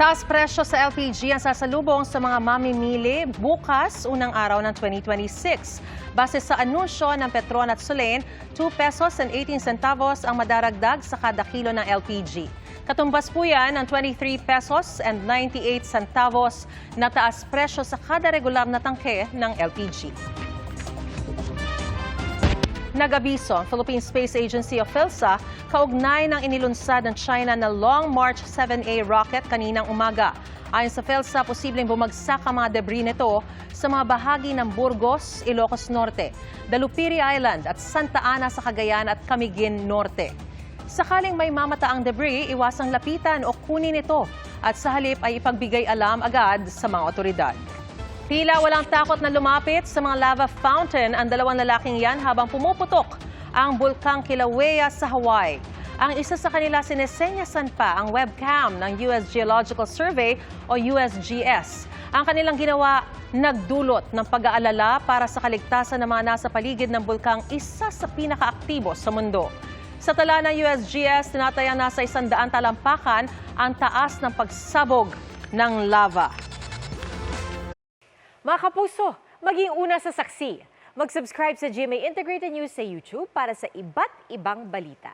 Taas presyo sa LPG ang sasalubong sa mga mamimili bukas, unang araw ng 2026. Base sa anunsyo ng Petron at Solen, 2 pesos and 18 centavos ang madaragdag sa kada kilo ng LPG. Katumbas po yan ng 23 pesos and 98 centavos na taas presyo sa kada regular na tangke ng LPG. Nag-abiso ang Philippine Space Agency o PhilSA kaugnay ng inilunsad ng China na Long March 7A rocket kaninang umaga. Ayon sa PhilSA, posibleng bumagsak ang mga debris nito sa mga bahagi ng Burgos, Ilocos Norte, Dalupiri Island at Santa Ana sa Cagayan at Camiguin Norte. Sakaling may mamataang debris, iwasang lapitan o kunin ito at sa halip ay ipagbigay alam agad sa mga otoridad. Tila walang takot na lumapit sa mga lava fountain ang dalawang lalaking yan habang pumuputok ang bulkang Kilauea sa Hawaii. Ang isa sa kanila sinesenyasan pa ang webcam ng US Geological Survey o USGS. Ang kanilang ginawa nagdulot ng pag-aalala para sa kaligtasan ng mga nasa paligid ng bulkang isa sa pinakaaktibo sa mundo. Sa tala ng USGS, tinatayang nasa 100 talampakan ang taas ng pagsabog ng lava. Mga kapuso, maging una sa saksi. Mag-subscribe sa GMA Integrated News sa YouTube para sa iba't ibang balita.